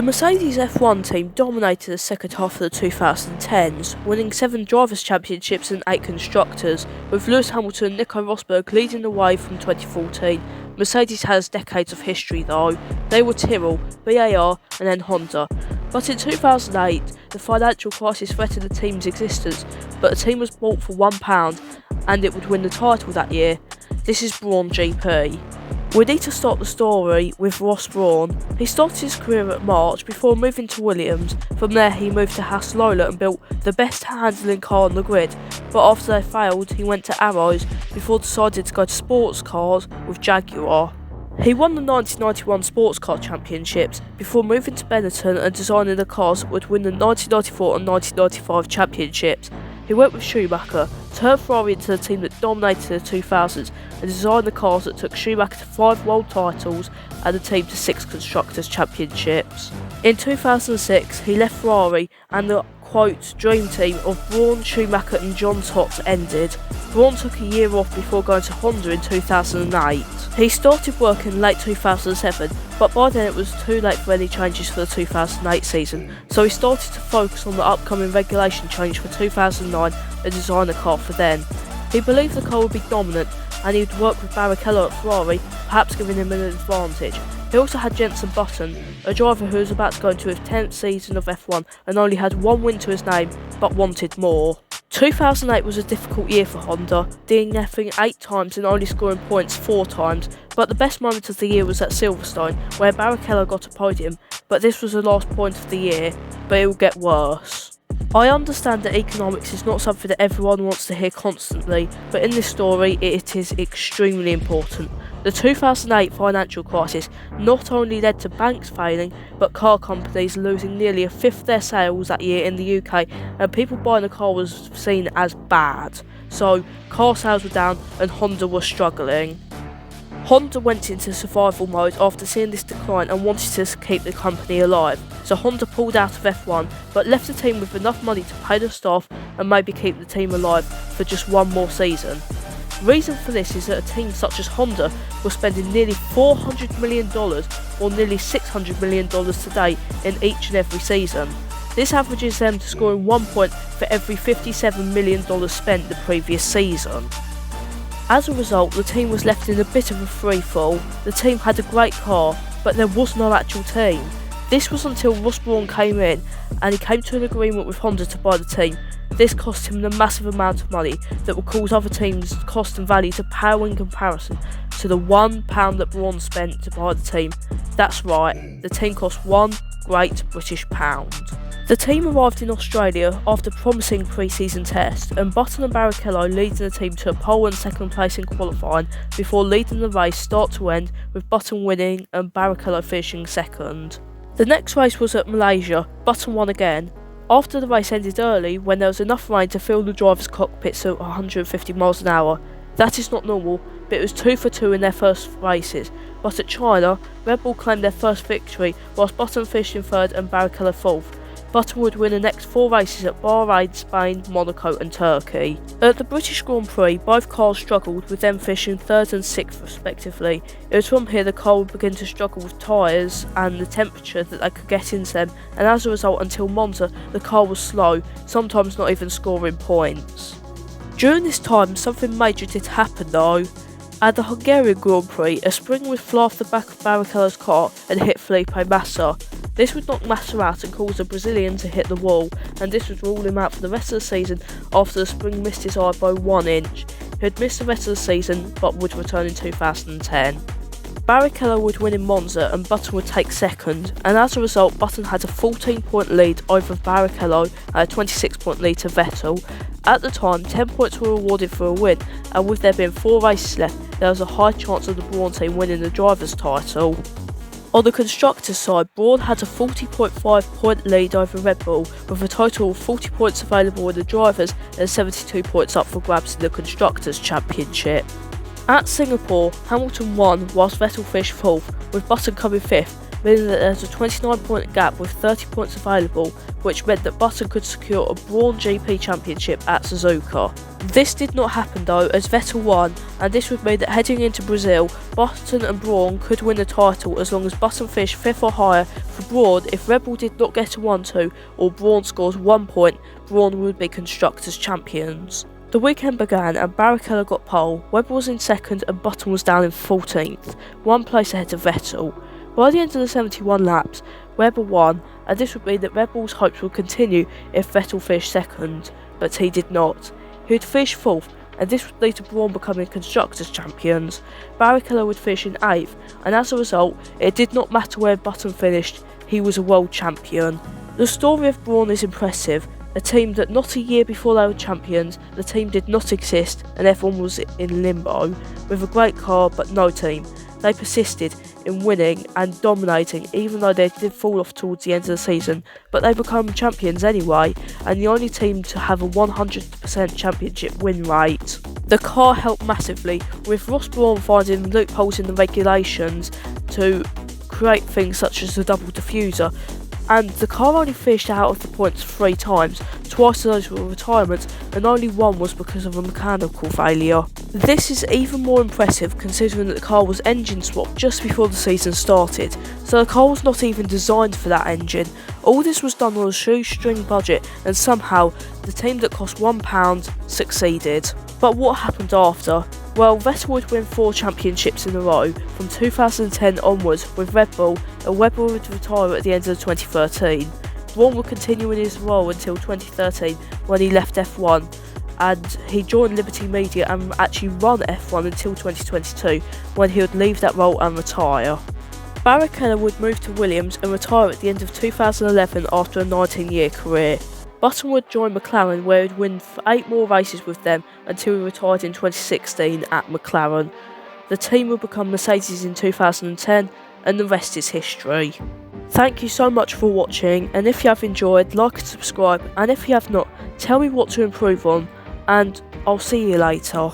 The Mercedes F1 team dominated the second half of the 2010s, winning 7 Drivers' Championships and 8 Constructors, with Lewis Hamilton and Nico Rosberg leading the way from 2014. Mercedes has decades of history though. They were Tyrrell, BAR and then Honda. But in 2008, the financial crisis threatened the team's existence, but the team was bought for £1 and it would win the title that year. This is Brawn GP. We need to start the story with Ross Brawn. He started his career at March before moving to Williams. From there he moved to Haas Lola and built the best handling car on the grid, but after they failed he went to Arrows before deciding to go to sports cars with Jaguar. He won the 1991 Sports Car Championships before moving to Benetton and designing the cars that would win the 1994 and 1995 Championships. He worked with Schumacher, turned Ferrari into the team that dominated the 2000s and designed the cars that took Schumacher to 5 world titles and the team to 6 Constructors' Championships. In 2006 he left Ferrari and the quote dream team of Brawn, Schumacher and John Todt ended. Brawn took a year off before going to Honda in 2008. He started work in late 2007, but by then it was too late for any changes for the 2008 season, so he started to focus on the upcoming regulation change for 2009 and design a car for then. He believed the car would be dominant and he would work with Barrichello at Ferrari, perhaps giving him an advantage. He also had Jenson Button, a driver who was about to go into his 10th season of F1 and only had 1 win to his name, but wanted more. 2008 was a difficult year for Honda, DNFing 8 times and only scoring points 4 times, but the best moment of the year was at Silverstone, where Barrichello got a podium, but this was the last point of the year, but it will get worse. I understand that economics is not something that everyone wants to hear constantly, but in this story it is extremely important. The 2008 financial crisis not only led to banks failing, but car companies losing nearly a fifth of their sales that year in the UK, and people buying a car was seen as bad. So car sales were down and Honda was struggling. Honda went into survival mode after seeing this decline and wanted to keep the company alive, so Honda pulled out of F1 but left the team with enough money to pay the staff and maybe keep the team alive for just 1 more season. Reason for this is that a team such as Honda was spending nearly $400 million or nearly $600 million today in each and every season. This averages them to scoring 1 point for every $57 million spent the previous season. As a result, the team was left in a bit of a freefall. The team had a great car, but there was no actual team. This was until Ross Brawn came in and he came to an agreement with Honda to buy the team. This cost him a massive amount of money that will cause other teams' cost and value to pale in comparison to the £1 that Brawn spent to buy the team. That's right, the team cost £1 great British pound. The team arrived in Australia after promising pre-season tests, and Button and Barrichello leading the team to a pole and 2nd place in qualifying before leading the race start to end, with Button winning and Barrichello finishing 2nd. The next race was at Malaysia. Button won again. After the race ended early, when there was enough rain to fill the drivers' cockpits at 150 miles an hour. That is not normal, but it was 2 for 2 in their first races. But at China, Red Bull claimed their first victory, whilst Button finished in 3rd and Barrichello 4th. Button would win the next 4 races at Bahrain, Spain, Monaco and Turkey. At the British Grand Prix, both cars struggled, with them finishing 3rd and 6th respectively. It was from here the car would begin to struggle with tyres and the temperature that they could get into them, and as a result until Monza the car was slow, sometimes not even scoring points. During this time something major did happen though. At the Hungarian Grand Prix, a spring would fly off the back of Barrichello's car and hit Felipe Massa. This would knock Massa out and cause the Brazilian to hit the wall, and this would rule him out for the rest of the season after the spring missed his eye by 1 inch. He would miss the rest of the season but would return in 2010. Barrichello would win in Monza and Button would take 2nd, and as a result Button had a 14-point lead over Barrichello and a 26-point lead to Vettel. At the time, 10 points were awarded for a win, and with there being 4 races left, there was a high chance of the Brawn team winning the drivers' title. On the constructors' side, Brawn had a 40.5 point lead over Red Bull, with a total of 40 points available in the drivers and 72 points up for grabs in the Constructors' Championship. At Singapore, Hamilton won whilst Vettel finished 4th, with Button coming 5th, meaning that there's a 29-point gap with 30 points available, which meant that Button could secure a Brawn GP championship at Suzuka. This did not happen though, as Vettel won, and this would mean that heading into Brazil, Button and Brawn could win the title as long as Button finished 5th or higher. For Brawn, if Red Bull did not get a 1-2 or Brawn scores 1 point, Brawn would be Constructors' champions. The weekend began and Barrichello got pole, Webber was in 2nd and Button was down in 14th, 1 place ahead of Vettel. By the end of the 71 laps, Webber won, and this would mean that Red Bull's hopes would continue if Vettel finished 2nd, but he did not. He would finish 4th, and this would lead to Brawn becoming Constructors' champions. Barrichello would finish in 8th, and as a result, it did not matter where Button finished, he was a world champion. The story of Brawn is impressive. A team that not a year before they were champions, the team did not exist and everyone was in limbo. With a great car but no team, they persisted in winning and dominating even though they did fall off towards the end of the season, but they become champions anyway, and the only team to have a 100% championship win rate. The car helped massively, with Ross Brawn finding loopholes in the regulations to create things such as the double diffuser, and the car only finished out of the points 3 times, twice of those were retirements and only one was because of a mechanical failure. This is even more impressive considering that the car was engine swapped just before the season started, so the car was not even designed for that engine. All this was done on a shoestring budget and somehow the team that cost £1 succeeded. But what happened after? Well, Vettel would win 4 championships in a row from 2010 onwards with Red Bull, and Webber would retire at the end of 2013. Brawn would continue in his role until 2013 when he left F1, and he joined Liberty Media and actually run F1 until 2022 when he would leave that role and retire. Barrichello would move to Williams and retire at the end of 2011 after a 19-year career. Button would join McLaren where he would win 8 more races with them until he retired in 2016 at McLaren. The team would become Mercedes in 2010 and the rest is history. Thank you so much for watching, and if you have enjoyed, like and subscribe, and if you have not, tell me what to improve on, and I'll see you later.